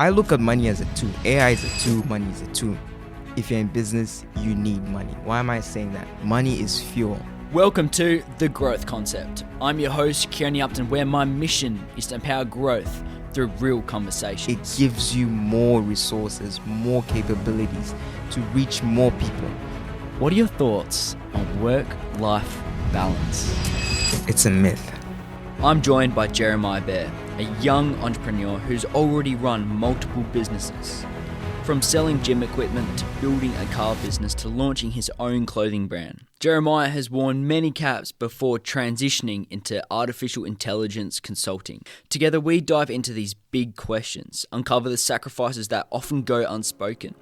I look at money as a tool. AI is a tool, money is a tool. If you're in business, you need money. Why am I saying that? Money is fuel. Welcome to The Growth Concept. I'm your host, Kieran Upton, where my mission is to empower growth through real conversations. It gives you more resources, more capabilities to reach more people. What are your thoughts on work-life balance? It's a myth. I'm joined by Jeremiah Bear, a young entrepreneur who's already run multiple businesses. From selling gym equipment to building a car business to launching his own clothing brand. Jeremiah has worn many caps before transitioning into artificial intelligence consulting. Together we dive into these big questions, uncover the sacrifices that often go unspoken,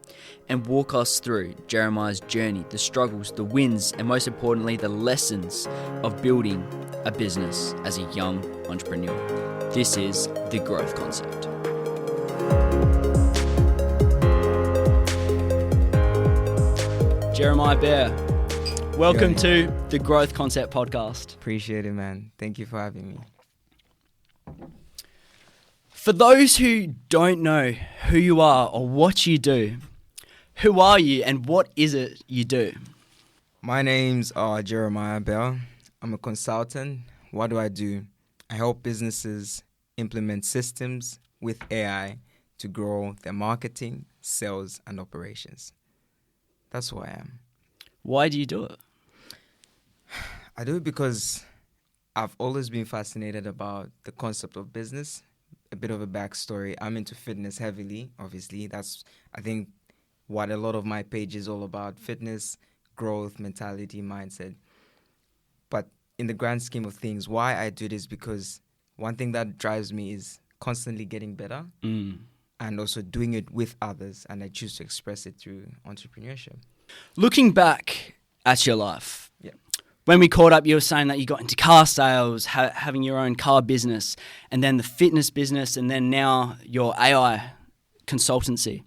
and walk us through Jeremiah's journey, the struggles, the wins, and most importantly, the lessons of building a business as a young entrepreneur. This is The Growth Concept. Jeremiah Bear, welcome to the Growth Concept podcast. Appreciate it, man. Thank you for having me. For those who don't know who you are or what you do, who are you and what is it you do? My name's Jeremiah Bear. I'm a consultant. What do I do? I help businesses implement systems with AI to grow their marketing, sales, and operations. That's who I am. Why do you do it? I do it because I've always been fascinated about the concept of business. A bit of a backstory. I'm into fitness heavily, obviously. That's, I think, what a lot of my page is all about. Fitness, growth, mentality, mindset. But in the grand scheme of things, why I do this because one thing that drives me is constantly getting better. And also doing it with others, and I choose to express it through entrepreneurship. Looking back at your life, when we caught up, you were saying that you got into car sales, having your own car business, and then the fitness business, and then now your AI consultancy.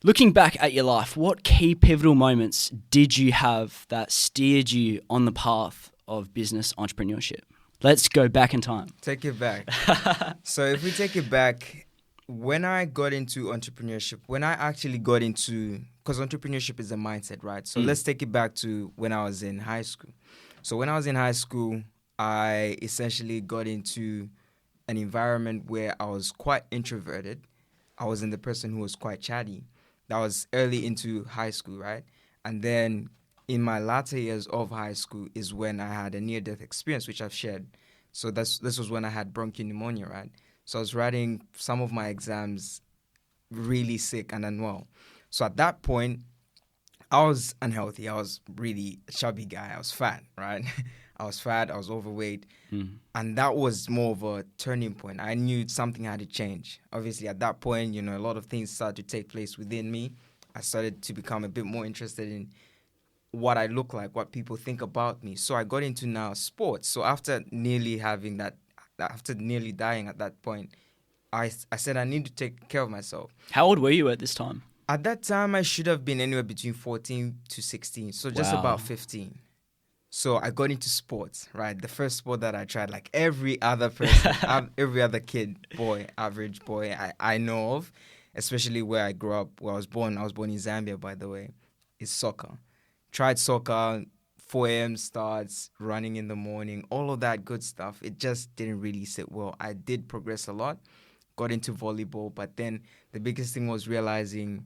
Looking back at your life, what key pivotal moments did you have that steered you on the path of business entrepreneurship? Let's go back in time. Take it back. So if we take it back, when I got into entrepreneurship, because entrepreneurship is a mindset, right? So let's take it back to when I was in high school. So when I was in high school, I essentially got into an environment where I was quite introverted. I wasn't the person who was quite chatty. That was early into high school, right? And then in my latter years of high school is when I had a near-death experience, which I've shared. So this was when I had bronchopneumonia, right? So I was writing some of my exams really sick and unwell. So at that point, I was unhealthy. I was really a chubby guy. I was fat, right? I was fat. I was overweight. And that was more of a turning point. I knew something had to change. Obviously, at that point, a lot of things started to take place within me. I started to become a bit more interested in what I look like, what people think about me. So I got into now sports. So after nearly dying at that point, I said I need to take care of myself. How old were you at this time? At that time, I should have been anywhere between 14 to 16, so just about 15. So I got into sports, right? The first sport that I tried, like every other person, every other kid, average boy I know of, especially where I grew up, where I was born in Zambia, by the way, is soccer. Tried soccer, 4 a.m. starts, running in the morning, all of that good stuff. It just didn't really sit well. I did progress a lot, got into volleyball, but then the biggest thing was realizing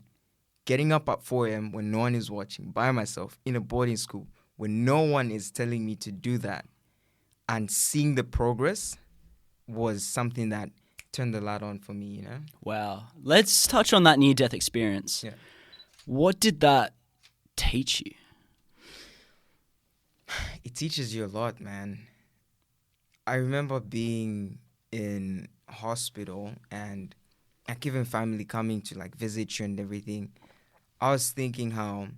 getting up at 4 a.m. when no one is watching, by myself, in a boarding school, when no one is telling me to do that, and seeing the progress was something that turned the light on for me, Wow. Let's touch on that near-death experience. Yeah. What did that teach you? It teaches you a lot, man. I remember being in hospital and even family coming to visit you and everything. I was thinking how,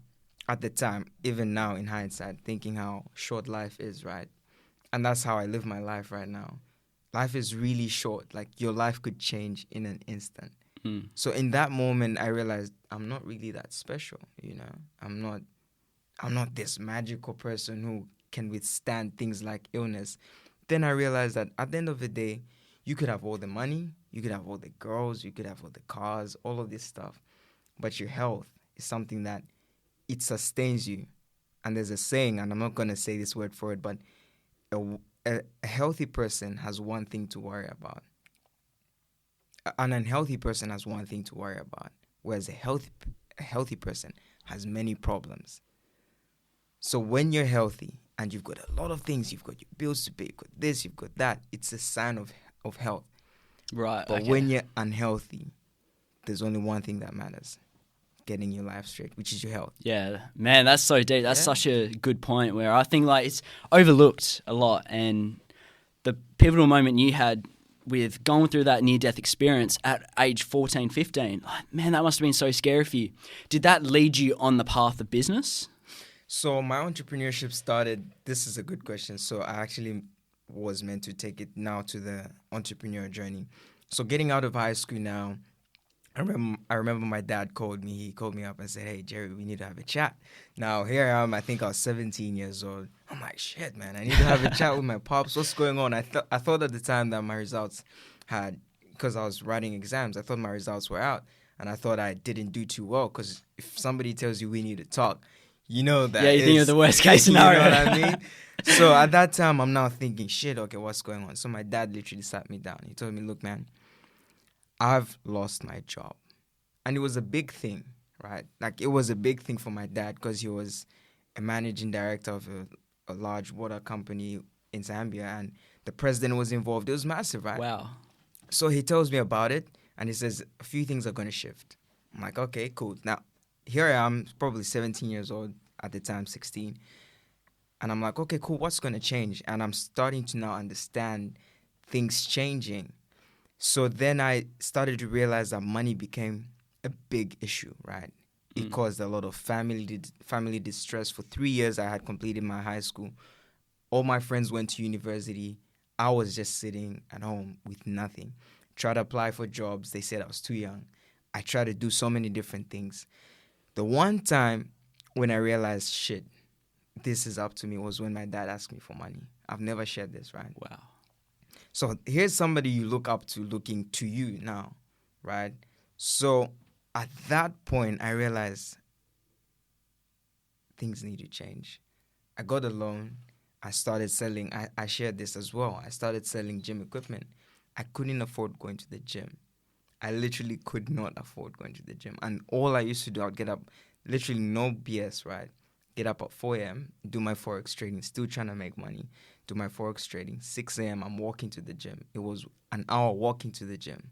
at the time, even now in hindsight, thinking how short life is, right? And that's how I live my life right now. Life is really short. Your life could change in an instant. So in that moment, I realized I'm not really that special, I'm not this magical person who can withstand things like illness. Then I realized that at the end of the day, you could have all the money, You could have all the girls, you could have all the cars, all of this stuff. But your health is something that it sustains you. And there's a saying, and I'm not going to say this word for it, but a healthy person has one thing to worry about. An unhealthy person has one thing to worry about, whereas a healthy person has many problems. So when you're healthy and you've got a lot of things, you've got your bills to pay, you've got this, you've got that, it's a sign of health. Right. But when you're unhealthy, there's only one thing that matters: getting your life straight, which is your health. Yeah, man, that's so deep. That's such a good point where I think like it's overlooked a lot. And the pivotal moment you had with going through that near-death experience at age 14, 15, like, man, that must have been so scary for you. Did that lead you on the path of business? So my entrepreneurship started, this is a good question. So I actually was meant to take it now to the entrepreneur journey. So getting out of high school now, I remember my dad called me. He called me up and said, "Hey, Jerry, we need to have a chat." Now, here I am. I think I was 17 years old. I'm like, shit, man, I need to have a chat with my pops. What's going on? I thought at the time that my results because I was writing exams, I thought my results were out. And I thought I didn't do too well because if somebody tells you we need to talk, you know that. Yeah, you think of the worst case scenario. You know what I mean? So at that time, I'm now thinking, shit, okay, what's going on? So my dad literally sat me down. He told me, look, man, I've lost my job. And it was a big thing, right? Like, it was a big thing for my dad because he was a managing director of a large water company in Zambia, and the president was involved. It was massive, right? Wow. So he tells me about it, and he says, a few things are going to shift. I'm like, okay, cool. Now, here I am, probably 17 years old at the time, 16. And I'm like, okay, cool, what's going to change? And I'm starting to now understand things changing. So then I started to realize that money became a big issue, right? It caused a lot of family distress. For 3 years, I had completed my high school. All my friends went to university. I was just sitting at home with nothing. Tried to apply for jobs. They said I was too young. I tried to do so many different things. The one time when I realized, shit, this is up to me, was when my dad asked me for money. I've never shared this, right? Wow. So here's somebody you look up to looking to you now, right? So at that point, I realized things need to change. I got a loan. I started selling. I shared this as well. I started selling gym equipment. I couldn't afford going to the gym. I literally could not afford going to the gym. And all I used to do, I would get up, literally no BS, right? Get up at 4 a.m., do my Forex trading, still trying to make money, do my Forex trading. 6 a.m., I'm walking to the gym. It was an hour walking to the gym.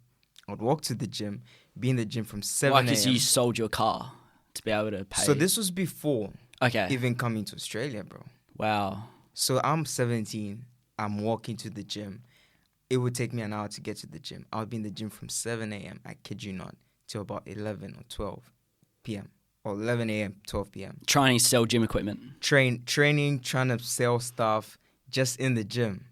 I would walk to the gym, be in the gym from 7 a.m. Because you sold your car to be able to pay. So this was before Okay. even coming to Australia, bro. Wow. So I'm 17. I'm walking to the gym. It would take me an hour to get to the gym. I would be in the gym from 7 a.m., I kid you not, till about 11 or 12 p.m. or 11 a.m., 12 p.m. Trying to sell gym equipment. Training, trying to sell stuff just in the gym,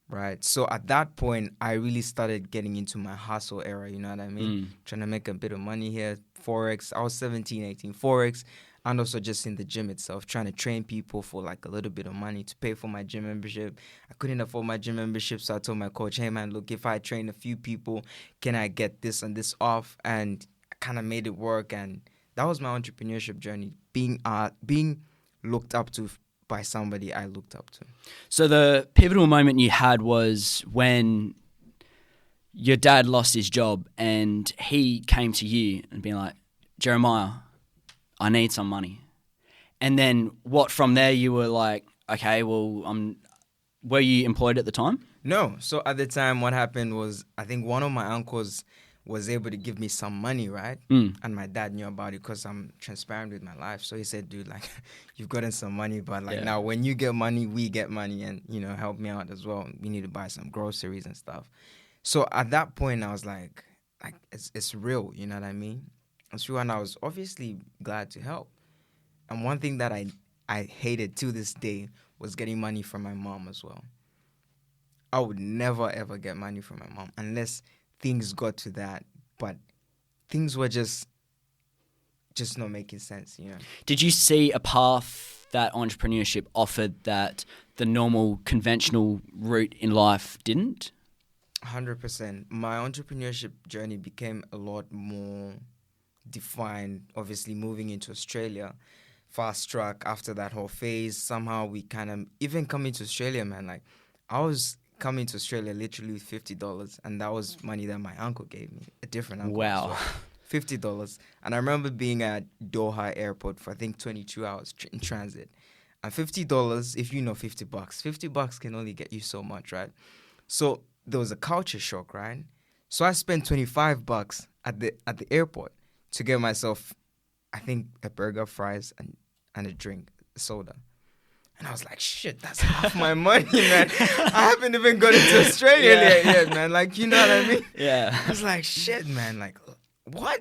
right? So at that point, I really started getting into my hustle era, you know what I mean? Trying to make a bit of money here, Forex. I was 17, 18, Forex, and also just in the gym itself, trying to train people for like a little bit of money to pay for my gym membership. I couldn't afford my gym membership, so I told my coach, hey man, look, if I train a few people, can I get this and this off? And I kind of made it work, and that was my entrepreneurship journey, being looked up to by somebody I looked up to. So the pivotal moment you had was when your dad lost his job and he came to you and being like, Jeremiah, I need some money. And then what from there you were like, okay, well, were you employed at the time? No. So at the time what happened was I think one of my uncles was able to give me some money, right? And my dad knew about it because I'm transparent with my life. So he said, dude, like, you've gotten some money, but like now when you get money, we get money, and, you know, help me out as well. We need to buy some groceries and stuff. So at that point, I was like it's real, you know what I mean? It's real, and I was obviously glad to help. And one thing that I hated to this day was getting money from my mom as well. I would never, ever get money from my mom unless things got to that, but things were just not making sense, you know. Did you see a path that entrepreneurship offered that the normal conventional route in life didn't? 100%. My entrepreneurship journey became a lot more defined, obviously, moving into Australia. Fast track after that whole phase. Somehow we kind of, even coming to Australia, man, like, I was coming to Australia literally with $50, and that was money that my uncle gave me, a different uncle as Wow. well. $50. And I remember being at Doha airport for, I think, 22 hours in transit. And $50, if you know $50, $50 can only get you so much, right? So there was a culture shock, right? So I spent $25 at the airport to get myself, I think, a burger, fries, and a drink, a soda. And I was like, shit, that's half my money, man. I haven't even got into Australia yet, man. Like, you know what I mean? Yeah. I was like, shit, man. Like, what?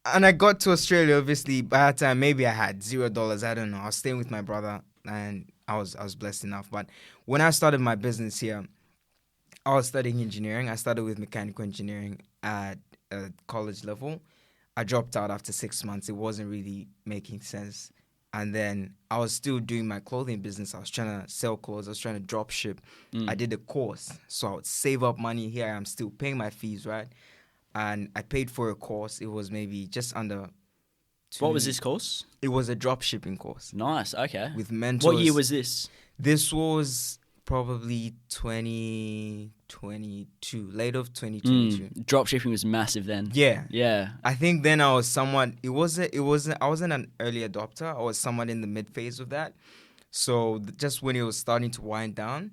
And I got to Australia, obviously. By that time, maybe I had $0. I don't know. I was staying with my brother, and I was blessed enough. But when I started my business here, I was studying engineering. I started with mechanical engineering at college level. I dropped out after 6 months. It wasn't really making sense. And then I was still doing my clothing business. I was trying to sell clothes. I was trying to drop ship. I did a course. So I would save up money here. I'm still paying my fees, right? And I paid for a course. It was maybe just under What was this course? It was a drop shipping course. Nice. Okay. With mentors. What year was this? This was probably 2022, late of 2022. Drop shipping was massive then. Yeah. Yeah. I think then I was somewhat, I wasn't an early adopter. I was somewhat in the mid phase of that. So just when it was starting to wind down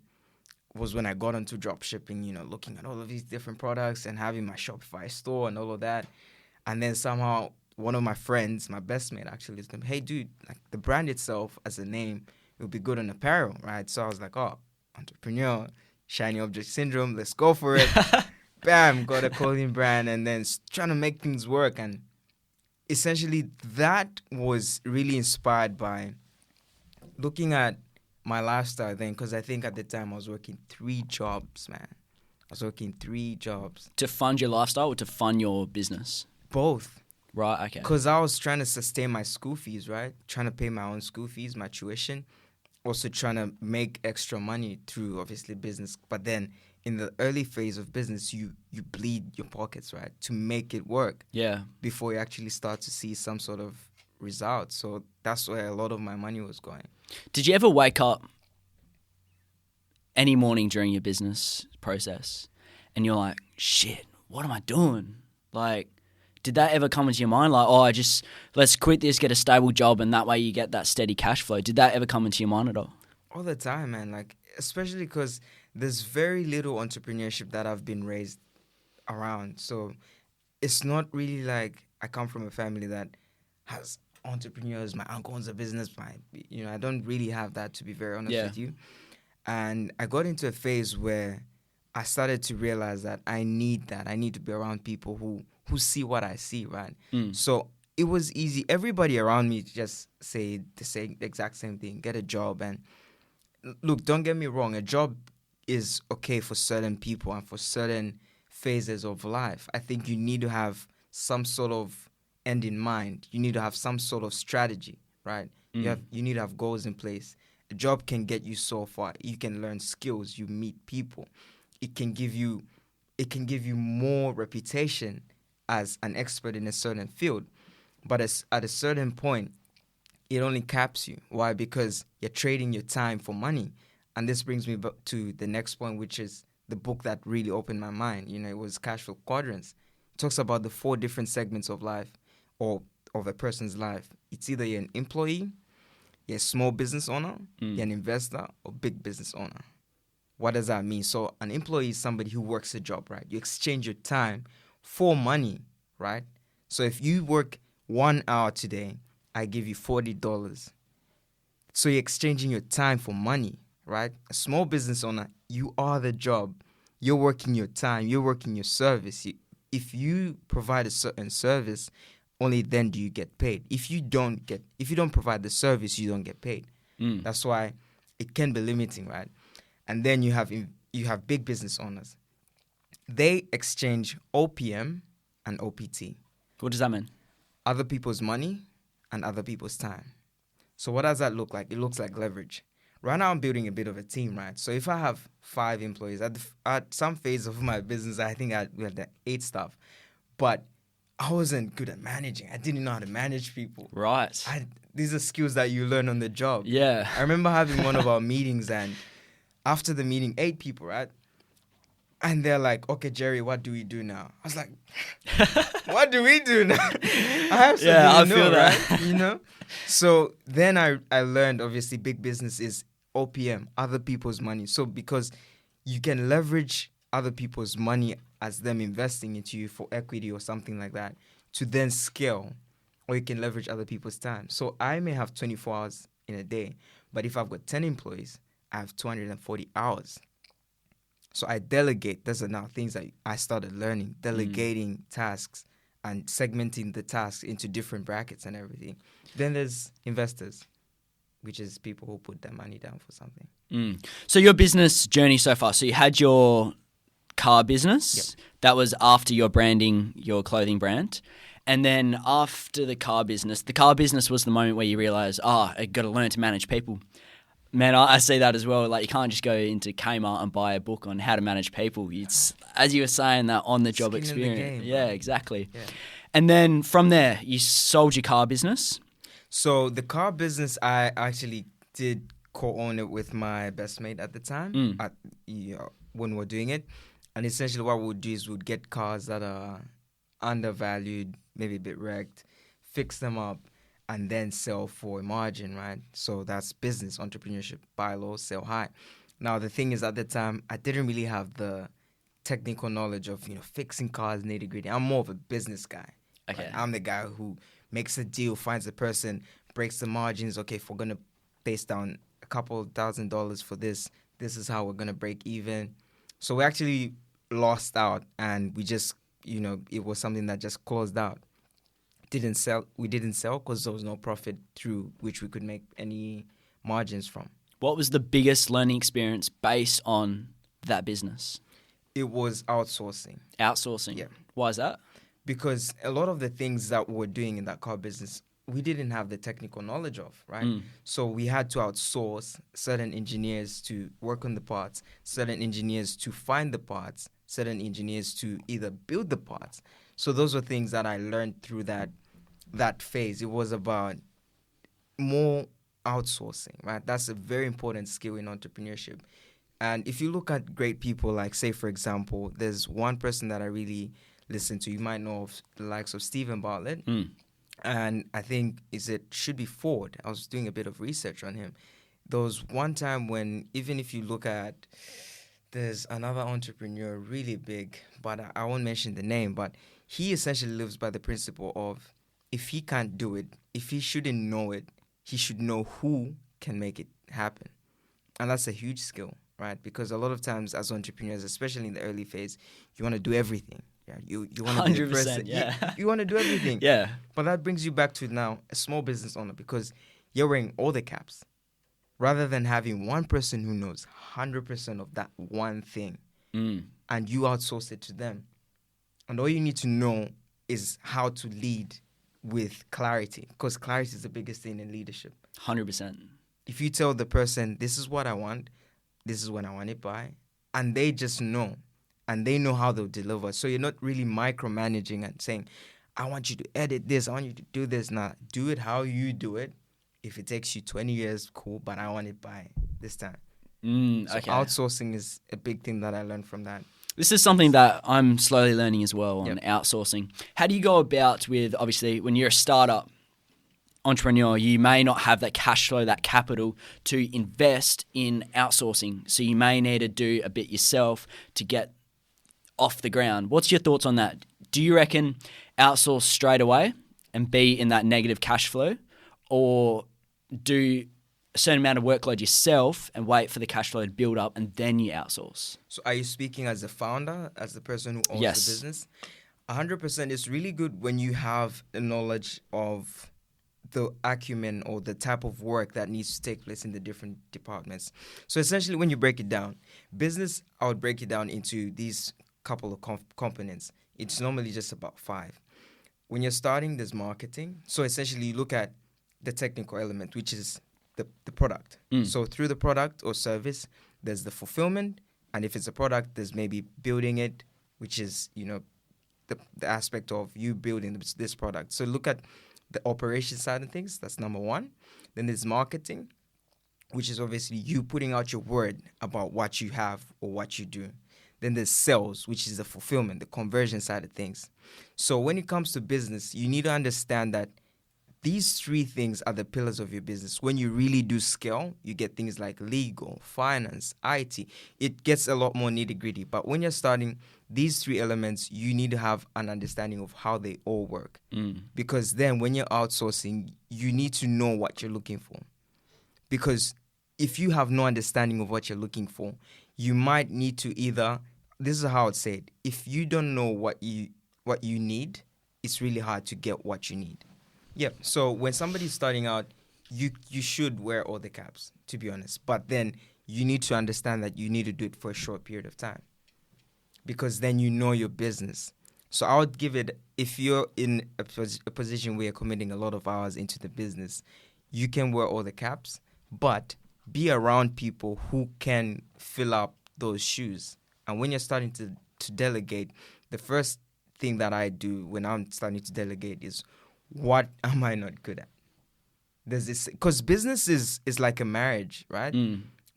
was when I got into drop shipping, looking at all of these different products and having my Shopify store and all of that. And then somehow one of my friends, my best mate actually, is hey dude, like the brand itself as a name, it would be good on apparel, right? So I was like, oh, entrepreneur, shiny object syndrome, let's go for it. Bam, got a clothing brand and then trying to make things work. And essentially that was really inspired by looking at my lifestyle then, because I think at the time I was working 3 jobs, man. I was working 3 jobs. To fund your lifestyle or to fund your business? Both. Right, okay. Because I was trying to sustain my school fees, right? Trying to pay my own school fees, my tuition. Also trying to make extra money through, obviously, business. But then in the early phase of business, you bleed your pockets, right? To make it work. Yeah. Before you actually start to see some sort of results. So that's where a lot of my money was going. Did you ever wake up any morning during your business process and you're like, shit, what am I doing? Like, did that ever come into your mind? Like, let's quit this, get a stable job, and that way you get that steady cash flow. Did that ever come into your mind at all? All the time, man. Like, especially because there's very little entrepreneurship that I've been raised around. So it's not really like I come from a family that has entrepreneurs. My uncle owns a business. I don't really have that, to be very honest with you. And I got into a phase where I started to realize that I need that. I need to be around people who see what I see, right? So it was easy. Everybody around me just say the exact same thing. Get a job. And look, don't get me wrong. A job is okay for certain people and for certain phases of life. I think you need to have some sort of end in mind. You need to have some sort of strategy, right? You need to have goals in place. A job can get you so far. You can learn skills. You meet people. It can give you more reputation as an expert in a certain field. But at a certain point, it only caps you. Why? Because you're trading your time for money. And this brings me to the next point, which is the book that really opened my mind. It was Cash Flow Quadrants. It talks about the 4 different segments of life or of a person's life. It's either you're an employee, you're a small business owner, you're an investor, or big business owner. What does that mean? So an employee is somebody who works a job, right? You exchange your time for money, right? So if you work 1 hour today, I give you $40. So you're exchanging your time for money, right? A small business owner, you are the job. You're working your time. You're working your service. If you provide a certain service, only then do you get paid. If you don't provide the service, you don't get paid. That's why it can be limiting, right? And then you have big business owners. They exchange OPM and OPT. What does that mean? Other people's money and other people's time. So what does that look like? It looks like leverage, right now I'm building a bit of a team, right? So if I have 5 employees, at some phase of my business, I think we had 8 staff. But I wasn't good at managing. I didn't know how to manage people. Right. These are skills that you learn on the job. Yeah. I remember having one of our meetings, and after the meeting, 8 people, right? And they're like, okay, Jerry, what do we do now? I was like, what do we do now? I have something I to know, feel that. right? You know? So then I learned, obviously, big business is OPM, other people's money. So because you can leverage other people's money as them investing into you for equity or something like that to then scale, or you can leverage other people's time. So I may have 24 hours in a day, but if I've got 10 employees, I have 240 hours. So I delegate. Those are now things that I started learning, delegating tasks and segmenting the tasks into different brackets and everything. Then there's investors, which is people who put their money down for something. So your business journey so far, so you had your car business. Yep. That was after your branding, your clothing brand. And then after the car business was the moment where you realize, I got to learn to manage people. Man, I see that as well. Like, you can't just go into Kmart and buy a book on how to manage people. It's, as you were saying, that on-the-job Skin in the experience. game, Yeah, bro. exactly. Yeah. And then from there, you sold your car business. So the car business, I actually did co-own it with my best mate at the time when we were doing it. And essentially what we would do is we'd get cars that are undervalued, maybe a bit wrecked, fix them up, and then sell for a margin, right? So that's business, entrepreneurship, buy low, sell high. Now, the thing is, at the time, I didn't really have the technical knowledge of, fixing cars, nitty-gritty. I'm more of a business guy. Okay. Right? I'm the guy who makes a deal, finds a person, breaks the margins. Okay, if we're going to base down a couple $1,000s for this, this is how we're going to break even. So we actually lost out, and we just, it was something that just closed out. We didn't sell because there was no profit through which we could make any margins from. What was the biggest learning experience based on that business? It was outsourcing. Outsourcing? Yeah. Why is that? Because a lot of the things that we were doing in that car business, we didn't have the technical knowledge of, right? So we had to outsource certain engineers to work on the parts, certain engineers to find the parts, certain engineers to either build the parts. So those were things that I learned through that phase. It was about more outsourcing, right? That's a very important skill in entrepreneurship. And if you look at great people, like, say, for example, there's one person that I really listen to. You might know of the likes of Stephen Bartlett. And I think should be Ford. I was doing a bit of research on him. There was one time when, even if you look at, there's another entrepreneur really big, but I won't mention the name, but he essentially lives by the principle of, if he can't do it, if he shouldn't know it, he should know who can make it happen. And that's a huge skill, right? Because a lot of times as entrepreneurs, especially in the early phase, you want to do everything. Yeah, you want to be the person. Yeah. You want to do everything. Yeah. But that brings you back to now a small business owner, because you're wearing all the caps. Rather than having one person who knows 100% of that one thing, and you outsource it to them. And all you need to know is how to lead with clarity, because clarity is the biggest thing in leadership. 100%. If you tell the person, this is what I want, this is when I want it by, and they just know, and they know how they'll deliver. So you're not really micromanaging and saying, I want you to edit this, I want you to do this. Nah, do it how you do it. If it takes you 20 years, cool, but I want it by this time. So Okay. outsourcing is a big thing that I learned from that. This is something that I'm slowly learning as well on outsourcing. How do you go about with, obviously, when you're a startup entrepreneur, you may not have that cash flow, that capital to invest in outsourcing. So you may need to do a bit yourself to get off the ground. What's your thoughts on that? Do you reckon outsource straight away and be in that negative cash flow, or do a certain amount of workload yourself and wait for the cash flow to build up and then you outsource? So are you speaking as a founder, as the person who owns Yes. the business? 100%. It's really good when you have the knowledge of the acumen or the type of work that needs to take place in the different departments. So essentially, when you break it down, business, I would break it down into these couple of components. It's normally just about 5. When you're starting, there's marketing. So essentially, you look at the technical element, which is the product. So through the product or service, there's the fulfillment. And if it's a product, there's maybe building it, which is, the aspect of you building this product. So look at the operation side of things. That's number one. Then there's marketing, which is obviously you putting out your word about what you have or what you do. Then there's sales, which is the fulfillment, the conversion side of things. So when it comes to business, you need to understand that these three things are the pillars of your business. When you really do scale, you get things like legal, finance, IT. It gets a lot more nitty-gritty. But when you're starting, these three elements, you need to have an understanding of how they all work. Because then when you're outsourcing, you need to know what you're looking for. Because if you have no understanding of what you're looking for, you might need to either, this is how I'd say it, if you don't know what you need, it's really hard to get what you need. Yeah, so when somebody's starting out, you should wear all the caps, to be honest. But then you need to understand that you need to do it for a short period of time, because then you know your business. So I would give it, if you're in a position where you're committing a lot of hours into the business, you can wear all the caps, but be around people who can fill up those shoes. And when you're starting to delegate, the first thing that I do when I'm starting to delegate is, what am I not good at? There's this, because business is like a marriage, right?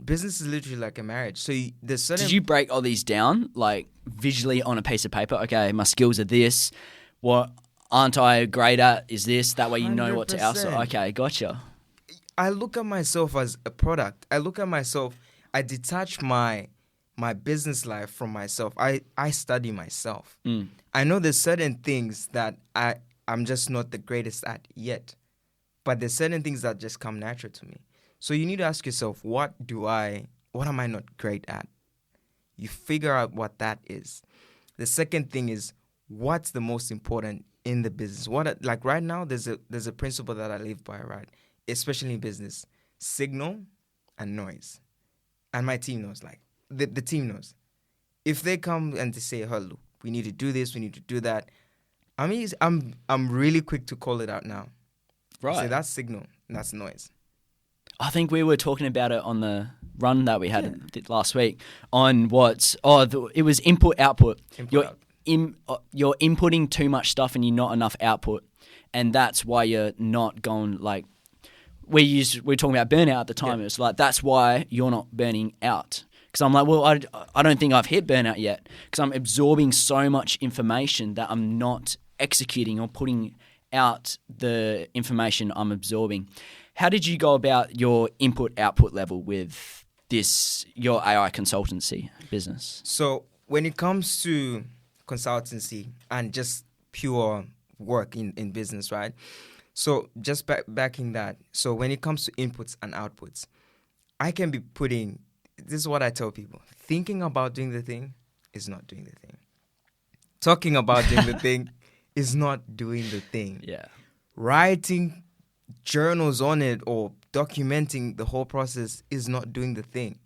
Business is literally like a marriage. So there's certain. Did you break all these down, like visually on a piece of paper? Okay, my skills are this. What aren't I great at is this. That way you know what to outsource. Okay, gotcha. I look at myself as a product. I look at myself. I detach my business life from myself. I study myself. I know there's certain things that I'm just not the greatest at yet. But there's certain things that just come natural to me. So you need to ask yourself, what am I not great at? You figure out what that is. The second thing is, what's the most important in the business? Like right now, there's a principle that I live by, right? Especially in business, signal and noise. And my team knows, like, the team knows. If they come and they say, "Hey, look, we need to do this, we need to do that," I'm really quick to call it out now. Right. So that's signal, and that's noise. I think we were talking about it on the run that we had last week on it was input output. You're inputting too much stuff and you're not enough output, and that's why you're not going like. We were talking about burnout at the time. Yeah. It's like, that's why you're not burning out. Because I'm like, well, I don't think I've hit burnout yet, because I'm absorbing so much information that I'm not executing or putting out the information I'm absorbing. How did you go about your input-output level with your AI consultancy business? So when it comes to consultancy and just pure work in business, right? So just backing that. So when it comes to inputs and outputs, I can be putting, this is what I tell people, thinking about doing the thing is not doing the thing. Talking about doing the thing is not doing the thing. Yeah. Writing journals on it or documenting the whole process is not doing the thing.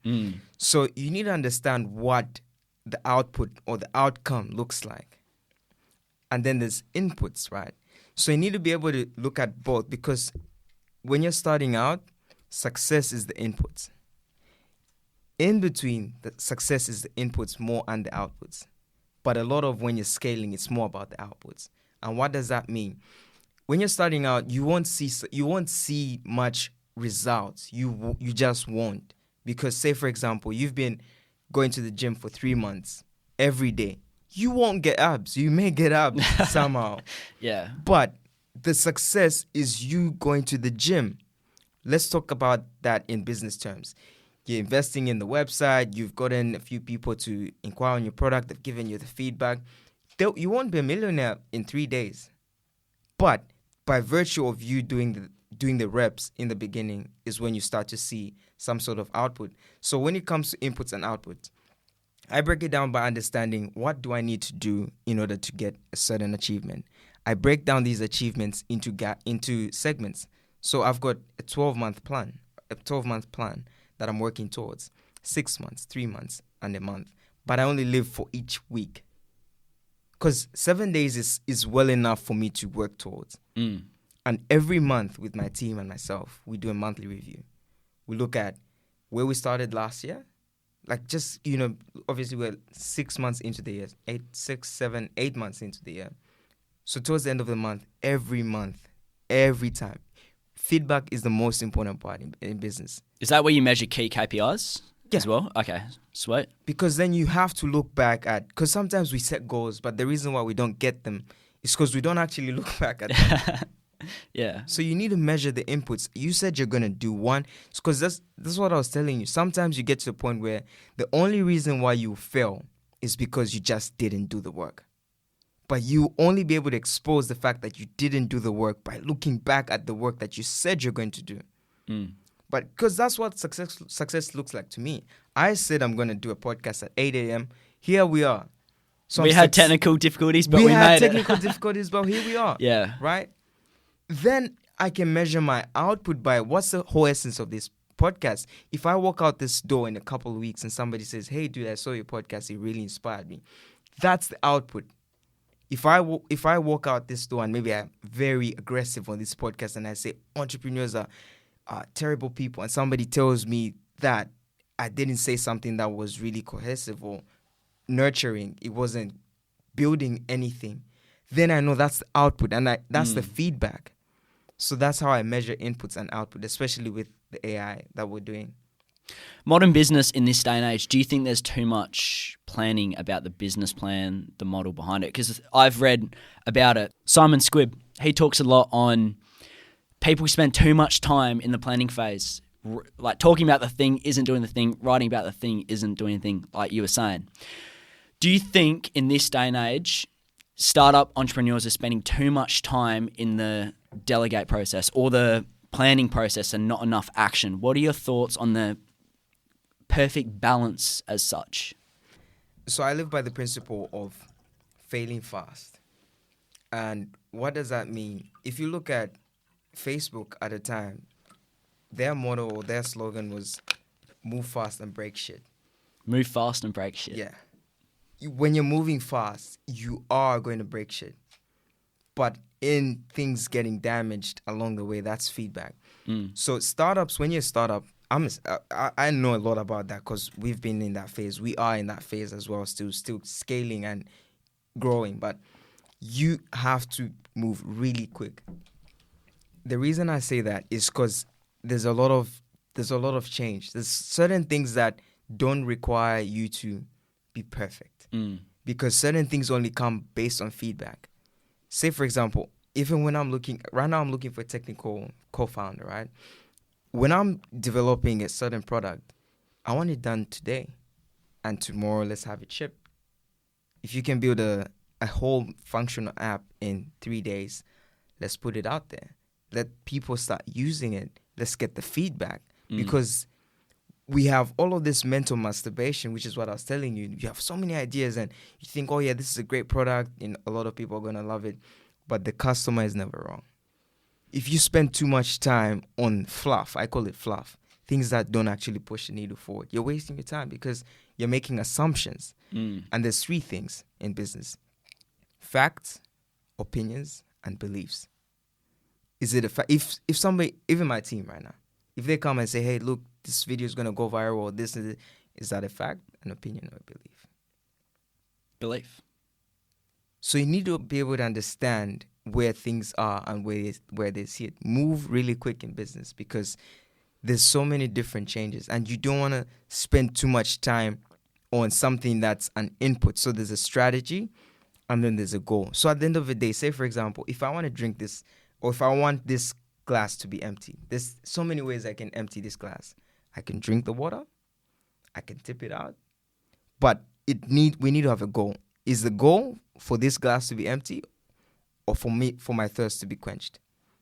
So you need to understand what the output or the outcome looks like. And then there's inputs, right? So you need to be able to look at both, because when you're starting out, success is the inputs. In between, the success is the inputs more and the outputs. But a lot of when you're scaling, it's more about the outputs. And what does that mean? When you're starting out, you won't see much results. You just won't. Because say, for example, you've been going to the gym for 3 months every day. You won't get abs. You may get abs somehow. Yeah. But the success is you going to the gym. Let's talk about that in business terms. You're investing in the website. You've gotten a few people to inquire on your product. They've given you the feedback. You won't be a millionaire in 3 days. But by virtue of you doing the reps in the beginning is when you start to see some sort of output. So when it comes to inputs and outputs, I break it down by understanding, what do I need to do in order to get a certain achievement. I break down these achievements into segments. So I've got a 12-month plan that I'm working towards. 6 months, 3 months, and a month. But I only live for each week. Because 7 days is well enough for me to work towards. And every month with my team and myself, we do a monthly review. We look at where we started last year. Like just, obviously we're 6 months into the year, 8 months into the year. So towards the end of the month, every time, feedback is the most important part in business. Is that where you measure key KPIs Yeah. as well? Okay, sweet. Because then you have to look back at, because sometimes we set goals, but the reason why we don't get them is because we don't actually look back at them. Yeah. So you need to measure the inputs. You said you're going to do one. Because that's what I was telling you. Sometimes you get to the point where the only reason why you fail is because you just didn't do the work. But you only be able to expose the fact that you didn't do the work by looking back at the work that you said you're going to do. But because that's what success looks like to me. I said I'm going to do a podcast at 8 a.m. Here we are. So we had technical difficulties, but we made it. We had technical difficulties, but here we are. Yeah. Right? Then I can measure my output by what's the whole essence of this podcast. If I walk out this door in a couple of weeks and somebody says, hey, dude, I saw your podcast. It really inspired me. That's the output. If I walk out this door and maybe I'm very aggressive on this podcast and I say entrepreneurs are terrible people and somebody tells me that I didn't say something that was really cohesive or nurturing, it wasn't building anything, then I know that's the output and that's the feedback. So that's how I measure inputs and output, especially with the AI that we're doing. Modern business in this day and age, do you think there's too much planning about the business plan, the model behind it? Because I've read about it. Simon Squibb, he talks a lot on people spend too much time in the planning phase. Like talking about the thing isn't doing the thing, writing about the thing isn't doing anything, like you were saying. Do you think in this day and age, startup entrepreneurs are spending too much time in the delegate process or the planning process and not enough action? What are your thoughts on the perfect balance as such? So I live by the principle of failing fast. And what does that mean? If you look at Facebook at the time, their motto or their slogan was move fast and break shit. Move fast and break shit. Yeah. When you're moving fast, you are going to break shit. But in things getting damaged along the way, that's feedback. So startups, when you're a startup, I know a lot about that because we've been in that phase. We are in that phase as well, still scaling and growing. But you have to move really quick. The reason I say that is because there's a lot of change. There's certain things that don't require you to be perfect because certain things only come based on feedback. Say, for example, even when I'm looking for a technical co-founder, right? When I'm developing a certain product, I want it done today and tomorrow let's have it shipped. If you can build a whole functional app in 3 days, let's put it out there. Let people start using it. Let's get the feedback because we have all of this mental masturbation, which is what I was telling you. You have so many ideas and you think, oh yeah, this is a great product and a lot of people are going to love it. But the customer is never wrong. If you spend too much time on fluff, I call it fluff, things that don't actually push the needle forward, you're wasting your time because you're making assumptions. And there's 3 things in business: facts, opinions, and beliefs. Is it a fact? If somebody, even my team right now, if they come and say, hey, look, this video is going to go viral, or this is that a fact, an opinion, or a belief? Belief. So you need to be able to understand where things are and where they see it. Move really quick in business because there's so many different changes and you don't want to spend too much time on something that's an input. So there's a strategy and then there's a goal. So at the end of the day, say, for example, if I want to drink this or if I want this glass to be empty, there's so many ways I can empty this glass. I can drink the water. I can tip it out. But we need to have a goal. Is the goal for this glass to be empty or for my thirst to be quenched?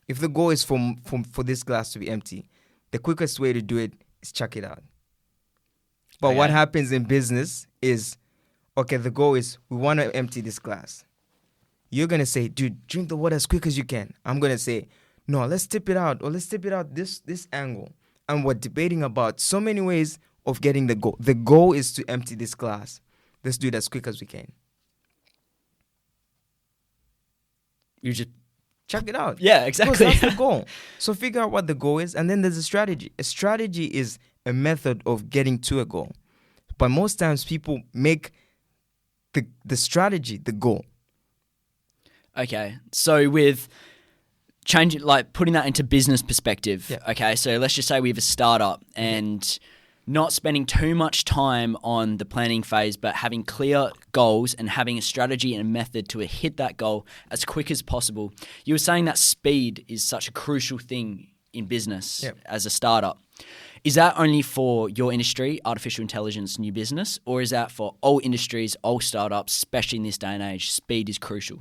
If the goal is for this glass to be empty, the quickest way to do it is chuck it out. But what happens in business is, okay, the goal is we want to empty this glass. You're going to say, dude, drink the water as quick as you can. I'm going to say, no, let's tip it out or let's tip it out this angle. And we're debating about so many ways of getting the goal. The goal is to empty this glass. Let's do it as quick as we can. You just check it out. Yeah, exactly. Because that's the goal. So figure out what the goal is, and then there's a strategy. A strategy is a method of getting to a goal. But most times people make the strategy the goal. Okay, so with changing, like putting that into business perspective, okay, so let's just say we have a startup and not spending too much time on the planning phase, but having clear goals and having a strategy and a method to hit that goal as quick as possible. You were saying that speed is such a crucial thing in business as a startup. Is that only for your industry, artificial intelligence, new business, or is that for all industries, all startups, especially in this day and age? Speed is crucial.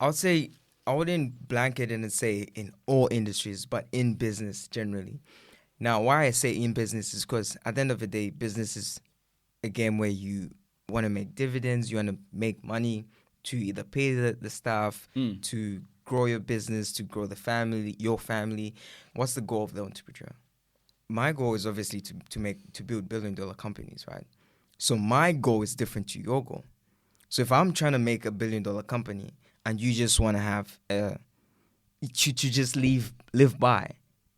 I would say, I wouldn't blanket it and say in all industries, but in business generally. Now, why I say in business is because at the end of the day, business is a game where you want to make dividends, you want to make money to either pay the staff, to grow your business, to grow the family, your family. What's the goal of the entrepreneur? My goal is obviously to build billion-dollar companies, right? So my goal is different to your goal. So if I'm trying to make a billion-dollar company and you just want to have to just live by,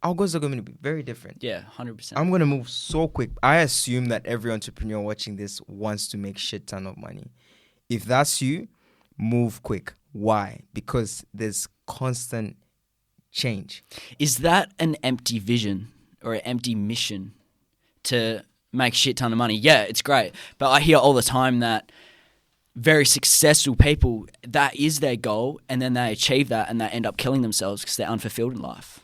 our goals are going to be very different. Yeah, 100%. I'm going to move so quick. I assume that every entrepreneur watching this wants to make shit ton of money. If that's you, move quick. Why? Because there's constant change. Is that an empty vision or an empty mission to make shit ton of money? Yeah, it's great. But I hear all the time that very successful people, that is their goal, and then they achieve that and they end up killing themselves because they're unfulfilled in life.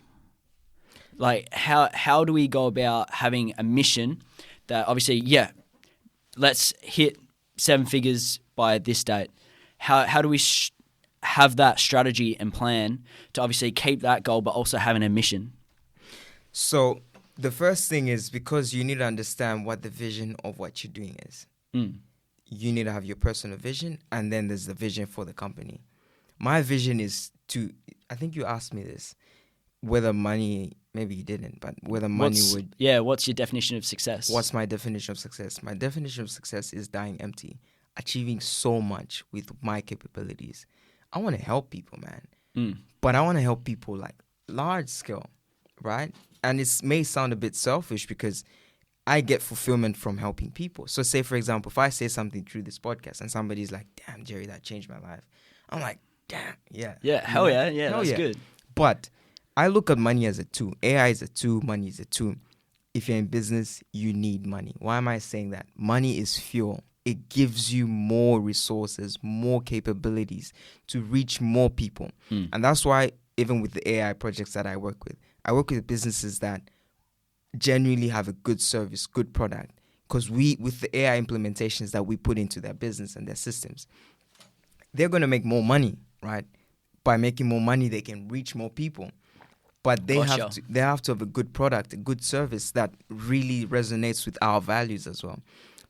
Like, how do we go about having a mission that obviously, let's hit 7 figures by this date. How do we have that strategy and plan to obviously keep that goal but also having a mission? So the first thing is, because you need to understand what the vision of what you're doing is. You need to have your personal vision, and then there's the vision for the company. My vision is to, I think you asked me this, whether money, maybe you didn't, but whether money would... Yeah, what's your definition of success? What's my definition of success? My definition of success is dying empty, achieving so much with my capabilities. I want to help people, man. But I want to help people like large scale, right? And it may sound a bit selfish because I get fulfillment from helping people. So say, for example, if I say something through this podcast and somebody's like, damn, Jerry, that changed my life. I'm like, damn, yeah. Yeah, hell yeah. Yeah, that's good. But I look at money as a tool. AI is a tool. Money is a tool. If you're in business, you need money. Why am I saying that? Money is fuel. It gives you more resources, more capabilities to reach more people. And that's why even with the AI projects that I work with businesses that genuinely have a good service, good product. Because with the AI implementations that we put into their business and their systems, they're going to make more money, right? By making more money, they can reach more people. But they have to have a good product, a good service that really resonates with our values as well.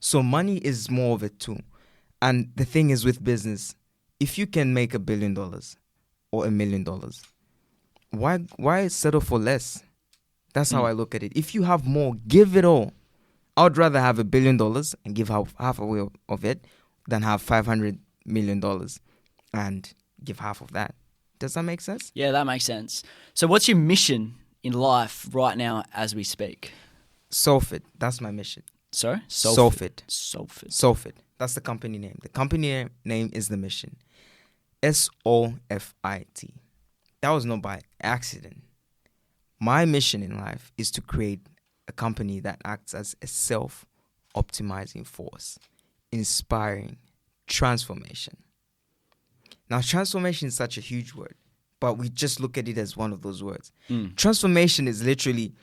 So money is more of a tool. And the thing is with business, if you can make $1 billion or $1 million, why settle for less? That's how I look at it. If you have more, give it all. I would rather have $1 billion and give half away of it than have $500 million and give half of that. Does that make sense? Yeah, that makes sense. So what's your mission in life right now as we speak? Solfit. That's my mission. Sorry? Solfit. Solfit. That's the company name. The company name is the mission. SOFIT. That was not by accident. My mission in life is to create a company that acts as a self-optimizing force, inspiring transformation. Now, transformation is such a huge word, but we just look at it as one of those words. Transformation is literally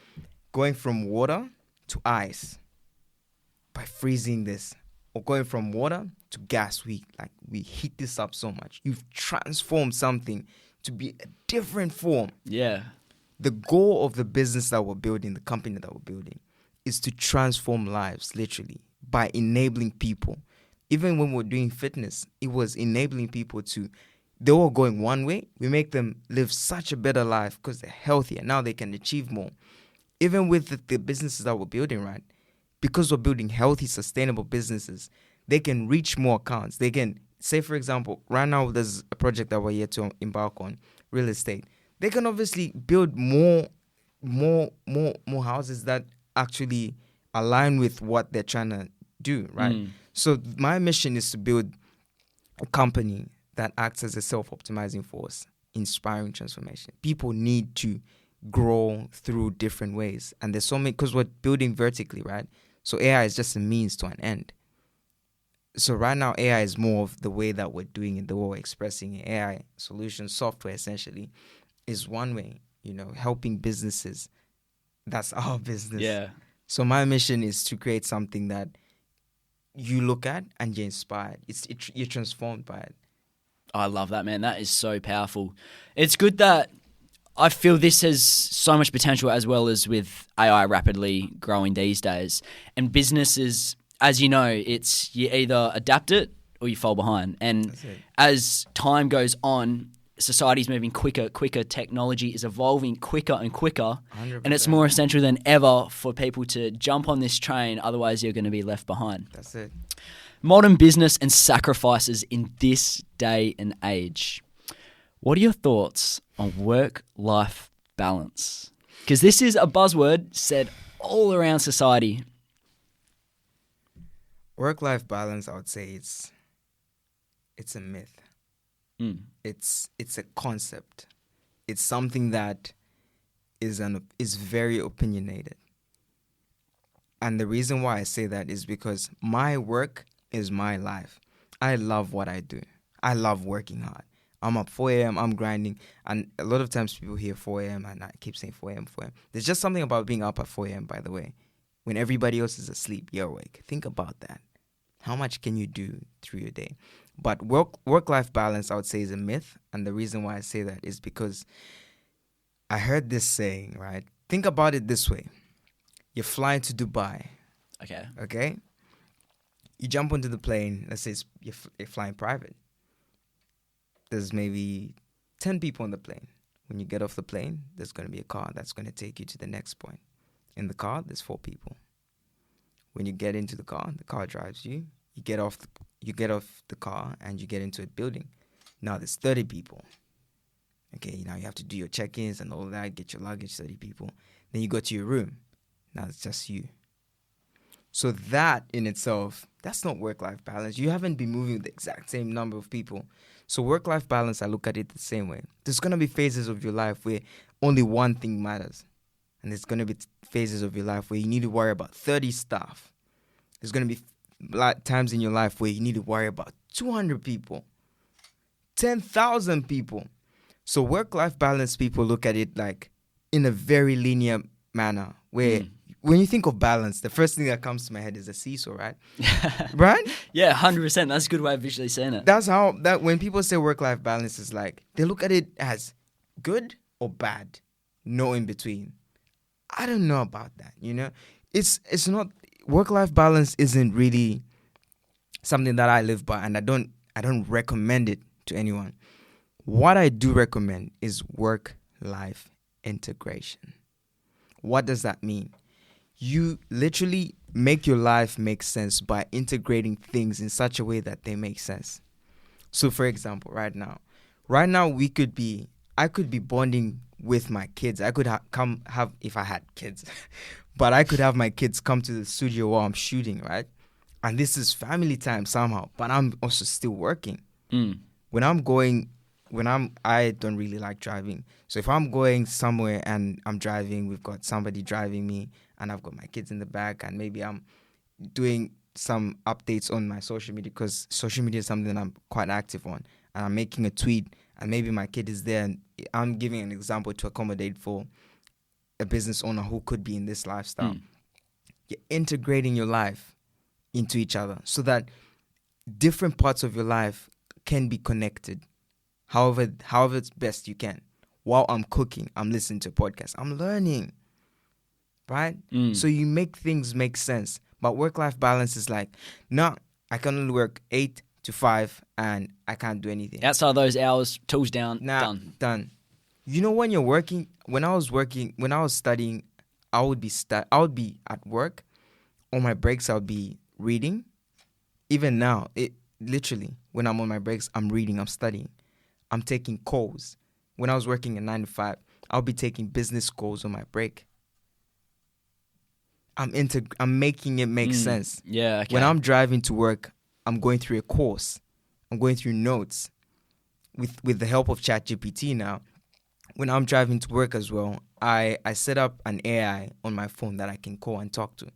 going from water to ice by freezing this, or going from water to gas. We heat this up so much. You've transformed something to be a different form. Yeah. The goal of the business that we're building, the company that we're building, is to transform lives, literally, by enabling people. Even when we're doing fitness, it was enabling people they were going one way. We make them live such a better life because they're healthier. Now they can achieve more. Even with the businesses that we're building, right? Because we're building healthy, sustainable businesses, they can reach more accounts. They can, say, for example, right now there's a project that we're here to embark on real estate. They can obviously build more houses that actually align with what they're trying to do, right? So my mission is to build a company that acts as a self-optimizing force, inspiring transformation. People need to grow through different ways. And there's so many, because we're building vertically, right? So AI is just a means to an end. So right now, AI is more of the way that we're doing it, the way we're expressing it. AI solution software, essentially, is one way, helping businesses. That's our business. Yeah. So my mission is to create something that you look at and you're inspired. You're transformed by it. I love that, man. That is so powerful. It's good that I feel this has so much potential, as well as with AI rapidly growing these days. And businesses, as you know, it's you either adapt it or you fall behind. And as time goes on, society's moving quicker, technology is evolving quicker and quicker, 100%. and it's more essential than ever for people to jump on this train, otherwise you're going to be left behind. That's it. Modern business and sacrifices in this day and age. What are your thoughts on work-life balance? Because this is a buzzword said all around society. Work-life balance, I would say it's a myth. It's a concept. It's something that is very opinionated. And the reason why I say that is because my work is my life. I love what I do. I love working hard. I'm up 4 a.m., I'm grinding. And a lot of times people hear 4 a.m. and I keep saying 4 a.m. There's just something about being up at 4 a.m., by the way. When everybody else is asleep, you're awake. Think about that. How much can you do through your day? But work-life balance, I would say, is a myth. And the reason why I say that is because I heard this saying, right? Think about it this way. You're flying to Dubai. Okay? You jump onto the plane. Let's say you're flying private. There's maybe 10 people on the plane. When you get off the plane, there's going to be a car that's going to take you to the next point. In the car, there's 4 people. When you get into the car drives you. You get off the car and you get into a building. Now there's 30 people. Okay, now you have to do your check-ins and all that, get your luggage, 30 people. Then you go to your room. Now it's just you. So that in itself, that's not work-life balance. You haven't been moving with the exact same number of people. So work-life balance, I look at it the same way. There's going to be phases of your life where only one thing matters. And there's going to be phases of your life where you need to worry about 30 staff. There's going to be times in your life where you need to worry about 200 people, 10,000 people. So work-life balance, people look at it like in a very linear manner where when you think of balance, the first thing that comes to my head is a seesaw, right? Right? Yeah, 100%. That's a good way of visually saying it. That's when people say work-life balance is like, they look at it as good or bad, no in between. I don't know about that, It's not, work-life balance isn't really something that I live by, and I don't recommend it to anyone. What I do recommend is work-life integration. What does that mean? You literally make your life make sense by integrating things in such a way that they make sense. So, for example, right now, I could be bonding with my kids. I could if I had kids, but I could have my kids come to the studio while I'm shooting, right? And this is family time somehow, but I'm also still working. I don't really like driving. So if I'm going somewhere and I'm driving, we've got somebody driving me and I've got my kids in the back, and maybe I'm doing some updates on my social media, because social media is something that I'm quite active on, and I'm making a tweet and maybe my kid is there, and I'm giving an example to accommodate for a business owner who could be in this lifestyle. You're integrating your life into each other so that different parts of your life can be connected however it's best you can. While I'm cooking, I'm listening to a podcast, I'm learning, right? So you make things make sense. But work-life balance is like, no, I can only work 8 to 5 and I can't do anything. Outside of those hours, tools down, done. When you're working, when I was studying, I would be at work. On my breaks, I would be reading. Even now, literally, when I'm on my breaks, I'm reading, I'm studying. I'm taking calls. when I was working a 9 to 5, I'll be taking business calls on my break. I'm making it make sense. Yeah, okay. When I'm driving to work, I'm going through a course. I'm going through notes with the help of ChatGPT now. When I'm driving to work as well, I set up an AI on my phone that I can call and talk to.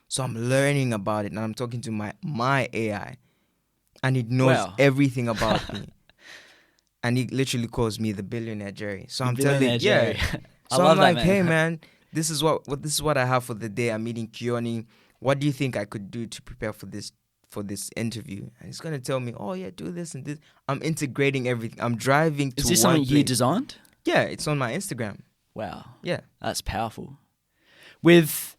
So I'm learning about it, and I'm talking to my AI, and it knows everything about me. And it literally calls me the billionaire Jerry. So I'm telling, Jerry. So I'm like, hey man, this is what I have for the day. I'm meeting Kioni. What do you think I could do to prepare for this interview? And he's gonna tell me, oh yeah, do this and this. I'm integrating everything. I'm driving to. Is this something you designed? Yeah, it's on my Instagram. Wow. Yeah, that's powerful. With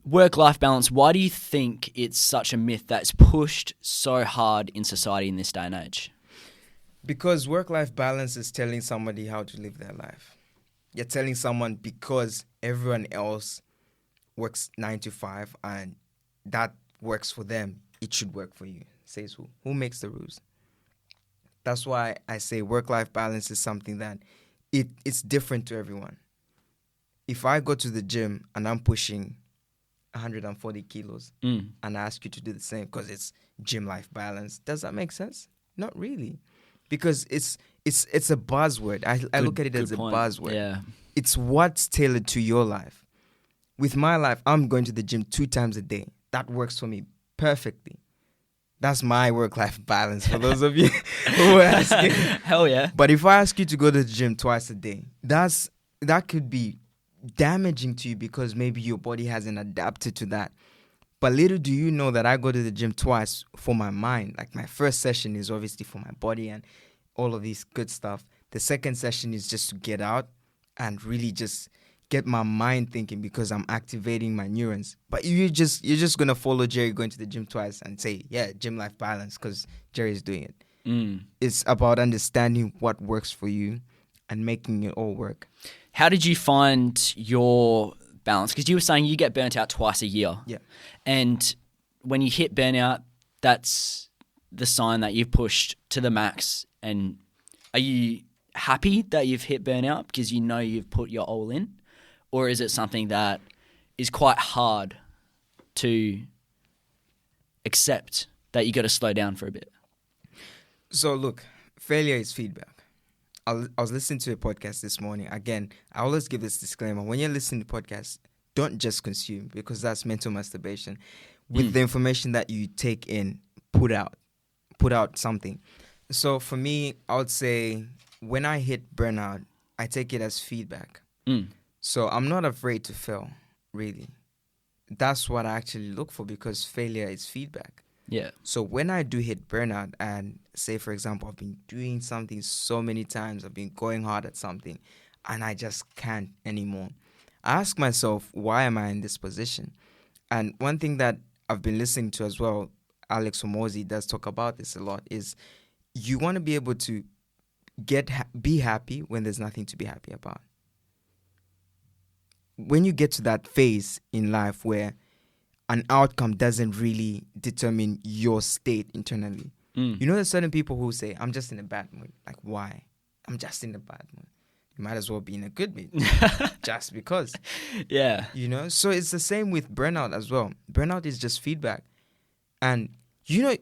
work-life balance, why do you think it's such a myth that's pushed so hard in society in this day and age? Because work-life balance is telling somebody how to live their life. You're telling someone because everyone else works 9 to 5 and that works for them, it should work for you. Says who? Who makes the rules? That's why I say work-life balance is something that it's different to everyone. If I go to the gym and I'm pushing 140 kilos and I ask you to do the same because it's gym life balance, does that make sense? Not really. Because it's a buzzword. I look at it as a buzzword. Yeah. It's what's tailored to your life. With my life, I'm going to the gym 2 times a day. That works for me perfectly. That's my work-life balance for those of you who are asking. Hell yeah. But if I ask you to go to the gym twice a day, that could be damaging to you because maybe your body hasn't adapted to that. But little do you know that I go to the gym twice for my mind. Like my first session is obviously for my body and all of these good stuff. The second session is just to get out and really just get my mind thinking because I'm activating my neurons. But you're just gonna follow Jerry going to the gym twice and say, yeah, gym life balance because Jerry's doing it. It's about understanding what works for you and making it all work. How did you find your balance? Because you were saying you get burnt out twice a year. Yeah. And when you hit burnout, that's the sign that you've pushed to the max. And are you happy that you've hit burnout because you know you've put your all in? Or is it something that is quite hard to accept that you got to slow down for a bit? So look, failure is feedback. I was listening to a podcast this morning. Again, I always give this disclaimer. When you're listening to podcasts, don't just consume because that's mental masturbation. With the information that you take in, put out something. So for me, I would say when I hit burnout, I take it as feedback. So I'm not afraid to fail, really. That's what I actually look for because failure is feedback. Yeah. So when I do hit burnout and say, for example, I've been doing something so many times, I've been going hard at something, and I just can't anymore. I ask myself, why am I in this position? And one thing that I've been listening to as well, Alex Hormozi does talk about this a lot, is you want to be able to be happy when there's nothing to be happy about. When you get to that phase in life where an outcome doesn't really determine your state internally. You know, there's certain people who say, I'm just in a bad mood. Like, why? I'm just in a bad mood. You might as well be in a good mood. Just because. Yeah. You know? So it's the same with burnout as well. Burnout is just feedback. And, you know,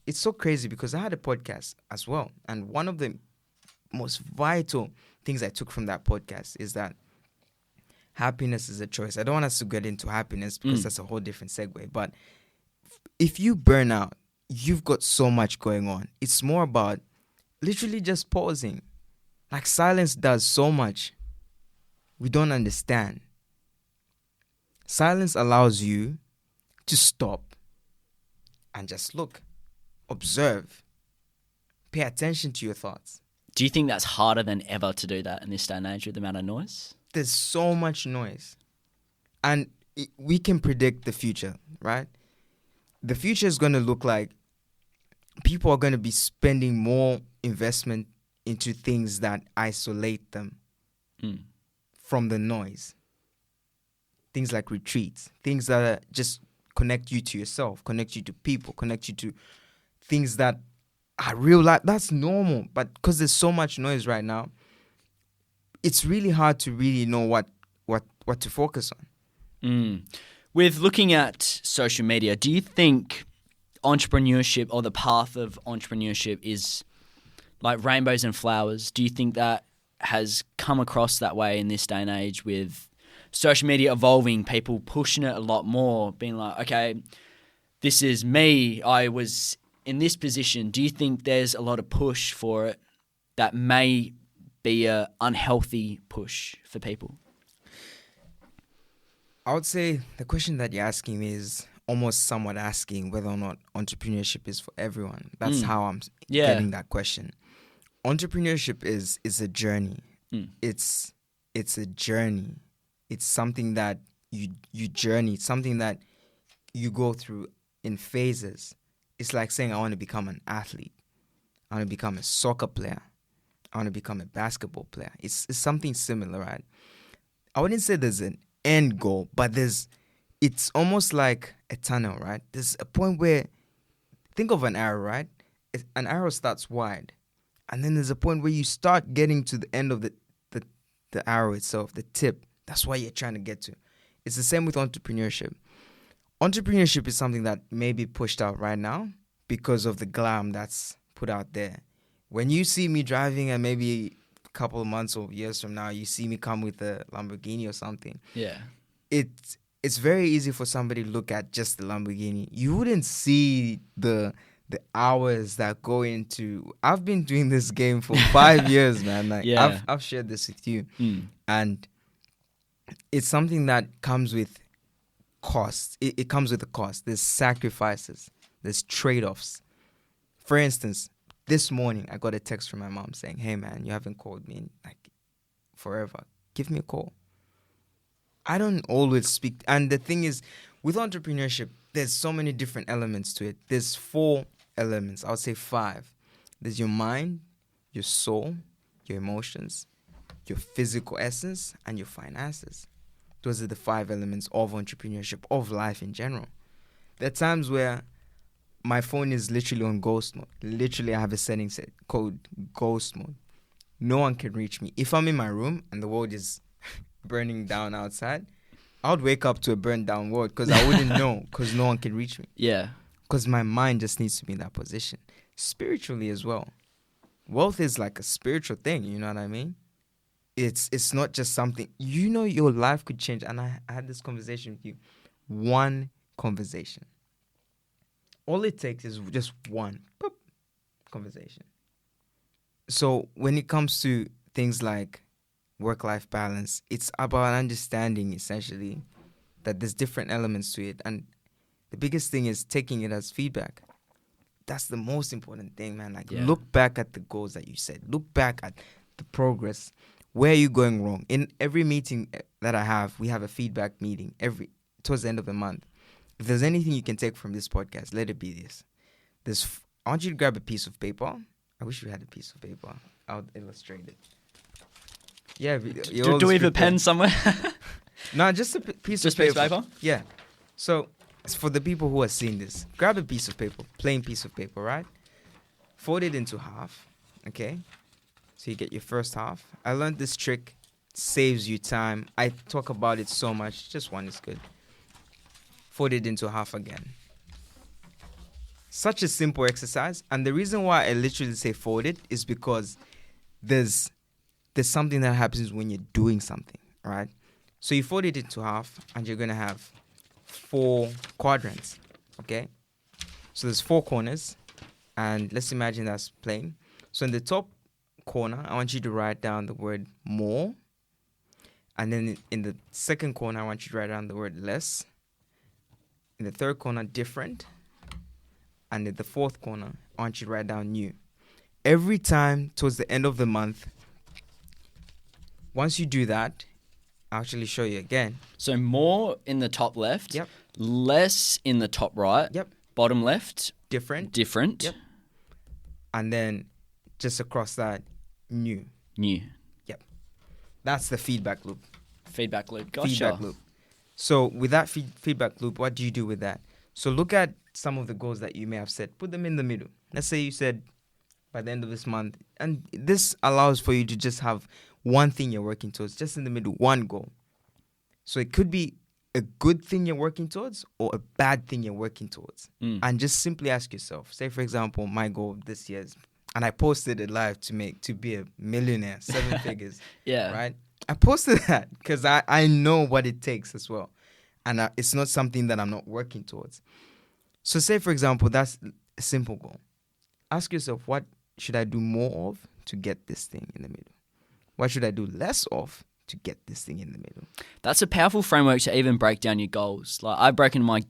it's so crazy because I had a podcast as well. And one of the most vital things I took from that podcast is that happiness is a choice. I don't want us to get into happiness because that's a whole different segue. But if you burn out, you've got so much going on. It's more about literally just pausing. Like silence does so much. We don't understand. Silence allows you to stop and just look, observe, pay attention to your thoughts. Do you think that's harder than ever to do that in this day and age with the amount of noise? There's so much noise. And we can predict the future, right? The future is going to look like people are going to be spending more investment into things that isolate them from the noise. Things like retreats, things that just connect you to yourself, connect you to people, connect you to things that real life, that's normal. But because there's so much noise right now, it's really hard to really know what to focus on. With looking at social media, do you think entrepreneurship or the path of entrepreneurship is like rainbows and flowers? Do you think that has come across that way in this day and age with social media evolving, people pushing it a lot more, being like, okay, this is me, I was in this position? Do you think there's a lot of push for it that may be a unhealthy push for people? I would say the question that you're asking me is almost somewhat asking whether or not entrepreneurship is for everyone. That's how I'm getting that question. Entrepreneurship is a journey. It's a journey. It's something that you journey, something that you go through in phases. It's like saying I want to become an athlete. I want to become a soccer player. I want to become a basketball player. It's something similar, right? I wouldn't say there's an end goal, but it's almost like a tunnel, right? There's a point where, think of an arrow, right? An arrow starts wide, and then there's a point where you start getting to the end of the arrow itself, the tip. That's what you're trying to get to. It's the same with entrepreneurship. Entrepreneurship is something that may be pushed out right now because of the glam that's put out there. When you see me driving and maybe a couple of months or years from now, you see me come with a Lamborghini or something. Yeah. It's very easy for somebody to look at just the Lamborghini. You wouldn't see the hours that go into. I've been doing this game for 5 years, man. Like I've shared this with you, and it's something that comes with cost. It comes with a cost. There's sacrifices. There's trade-offs. For instance, this morning I got a text from my mom saying, "Hey, man, you haven't called me in like forever. Give me a call." I don't always speak. And the thing is, with entrepreneurship, there's so many different elements to it. There's 4 elements. I would say 5. There's your mind, your soul, your emotions, your physical essence, and your finances. Those are the 5 elements of entrepreneurship, of life in general. There are times where my phone is literally on ghost mode. Literally, I have a setting set called ghost mode. No one can reach me. If I'm in my room and the world is burning down outside, I would wake up to a burned down world because I wouldn't know, because no one can reach me. Yeah. Because my mind just needs to be in that position. Spiritually as well. Wealth is like a spiritual thing, you know what I mean? It's not just something, your life could change. And I had this conversation with you. One conversation. All it takes is just one conversation. So when it comes to things like work-life balance, it's about understanding essentially that there's different elements to it, and the biggest thing is taking it as feedback. That's the most important thing, man. Look back at the goals that you set. Look back at the progress. Where are you going wrong? In every meeting that I have, we have a feedback meeting towards the end of the month. If there's anything you can take from this podcast, let it be this. I want you to grab a piece of paper. I wish we had a piece of paper. I'll illustrate it. Yeah. Do we have a pen somewhere? No, just a piece of paper. Yeah. So, it's for the people who are seeing this. Grab a piece of paper, plain piece of paper, right? Fold it into half, okay? So you get your first half. I learned this trick. Saves you time. I talk about it so much. Just one is good. Fold it into half again. Such a simple exercise. And the reason why I literally say fold it is because there's something that happens when you're doing something, right? So you fold it into half and you're going to have 4 quadrants, okay? So there's 4 corners, and let's imagine that's plain. So in the top corner, I want you to write down the word more. And then in the second corner, I want you to write down the word less. In the third corner, different. And in the fourth corner, I want you to write down new. Every time towards the end of the month, once you do that, I'll actually show you again. So more in the top left. Yep. Less in the top right. Yep. Bottom left. Different. Different. Yep. And then just across that, new. New. Yep. That's the feedback loop. Feedback loop. Gotcha. Feedback loop. So with that feedback loop, what do you do with that? So look at some of the goals that you may have set. Put them in the middle. Let's say you said by the end of this month. And this allows for you to just have one thing you're working towards, just in the middle, one goal. So it could be a good thing you're working towards or a bad thing you're working towards. And just simply ask yourself, say, for example, my goal this year is, and I posted it live to be a millionaire, 7 figures. Yeah. Right? I posted that because I know what it takes as well. And it's not something that I'm not working towards. So say, for example, that's a simple goal. Ask yourself, what should I do more of to get this thing in the middle? What should I do less of to get this thing in the middle? That's a powerful framework to even break down your goals. Like, I've broken my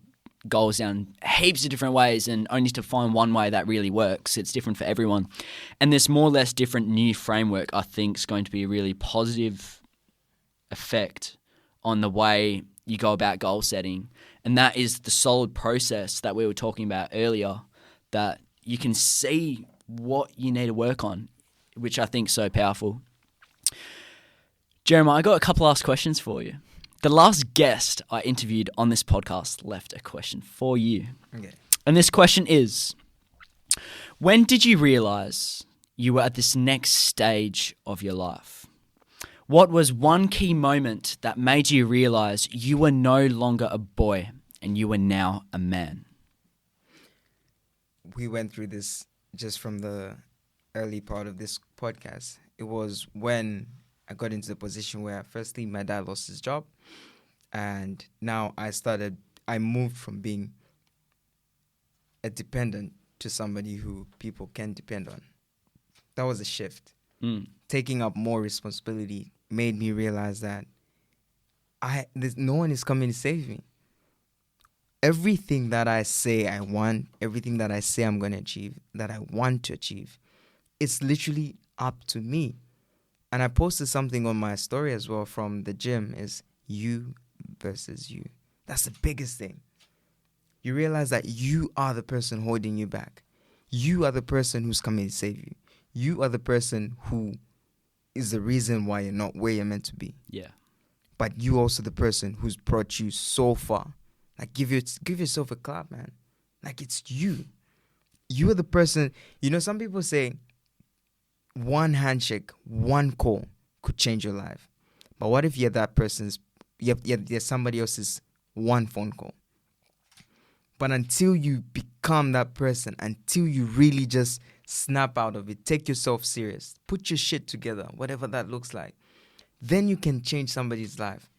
goals down heaps of different ways and only to find one way that really works. It's different for everyone. And this more or less different new framework, I think, is going to be a really positive effect on the way you go about goal setting. And that is the solid process that we were talking about earlier, that you can see what you need to work on, which I think is so powerful. Jeremiah, I got a couple last questions for you. The last guest I interviewed on this podcast left a question for you. Okay. And this question is, when did you realize you were at this next stage of your life? What was one key moment that made you realize you were no longer a boy and you were now a man? We went through this just from the early part of this podcast. It was when I got into the position where, firstly, my dad lost his job. And now I moved from being a dependent to somebody who people can depend on. That was a shift. Taking up more responsibility made me realize that no one is coming to save me. Everything that I say I want, everything that I say I'm going to achieve, that I want to achieve, it's literally up to me. And I posted something on my story as well from the gym, is you versus you. That's the biggest thing. You realize that you are the person holding you back. You are the person who's coming to save you. You are the person who is the reason why you're not where you're meant to be. Yeah. But you also the person who's brought you so far. Like, give yourself a clap, man. Like, it's you. You are the person. You know, some people say one handshake, one call could change your life. But what if you're that person's, you're somebody else's one phone call? But until you become that person, until you really just snap out of it, take yourself serious, put your shit together, whatever that looks like, then you can change somebody's life.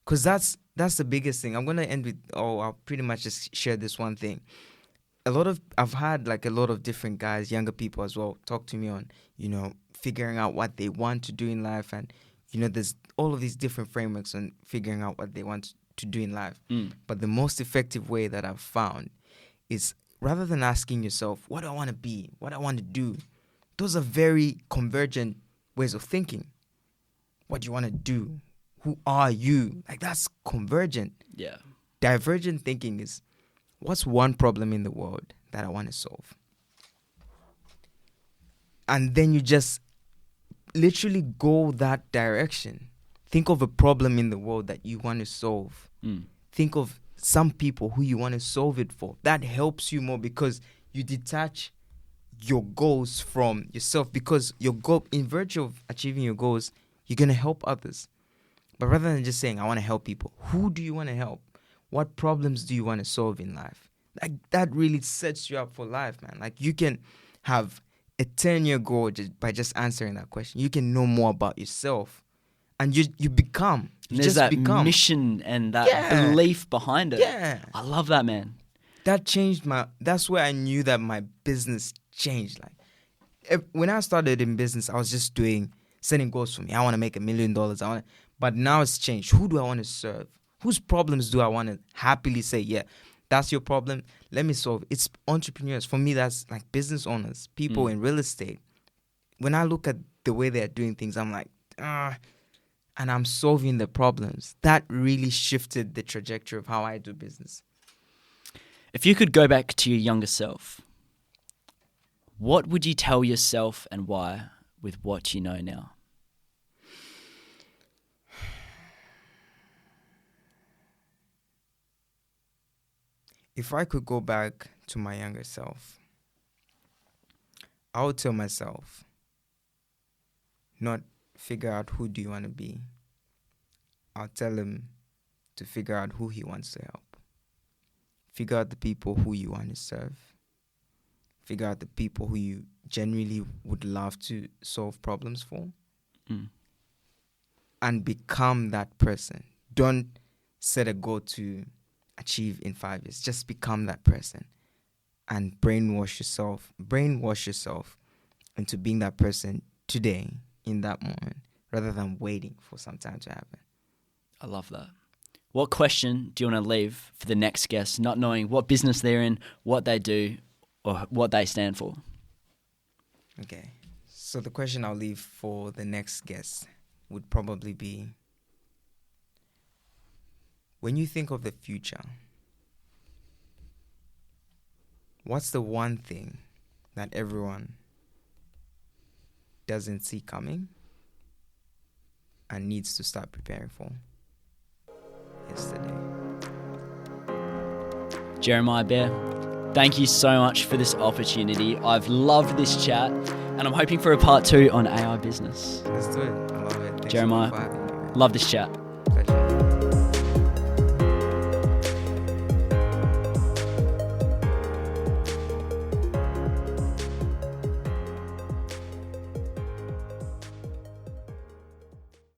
Because that's the biggest thing. I'm going to end with, I'll pretty much just share this one thing. I've had like a lot of different guys, younger people as well, talk to me on, figuring out what they want to do in life. And, there's all of these different frameworks on figuring out what they want to do in life. But the most effective way that I've found is, rather than asking yourself, what do I want to be? What do I want to do? Those are very convergent ways of thinking. What do you want to do? Who are you? Like, that's convergent. Yeah. Divergent thinking is, what's one problem in the world that I want to solve? And then you just literally go that direction. Think of a problem in the world that you want to solve. Think of some people who you want to solve it for. That helps you more because you detach your goals from yourself, because your goal, in virtue of achieving your goals, you're going to help others. But rather than just saying, I want to help people, who do you want to help? What problems do you want to solve in life? Like, that really sets you up for life, man. Like, you can have a 10-year goal by just answering that question. You can know more about yourself, and you become. There's that mission and that belief behind it. Yeah. I love that, man. That changed that's where I knew that my business changed. Like, when I started in business, I was just setting goals for me. I want to make $1 million. But now it's changed. Who do I want to serve? Whose problems do I want to happily say, yeah, that's your problem, let me solve it? It's entrepreneurs. For me, that's like business owners, people in real estate. When I look at the way they're doing things, I'm like, and I'm solving the problems. That really shifted the trajectory of how I do business. If you could go back to your younger self, what would you tell yourself and why with what you know now? If I could go back to my younger self, I would tell myself, not figure out who do you want to be. I'll tell him to figure out who he wants to help. Figure out the people who you want to serve. Figure out the people who you genuinely would love to solve problems for. And become that person. Don't set a goal to achieve in 5 years. Just become that person. And brainwash yourself into being that person today, in that moment, rather than waiting for some time to happen. I love that. What question do you want to leave for the next guest, not knowing what business they're in, what they do, or what they stand for? Okay. So the question I'll leave for the next guest would probably be, when you think of the future, what's the one thing that everyone doesn't see coming and needs to start preparing for yesterday? Jeremiah Bear, thank you so much for this opportunity. I've loved this chat, and I'm hoping for a part 2 on AI business. Let's do it. I love it. Thanks Jeremiah, for having me, man. love this chat.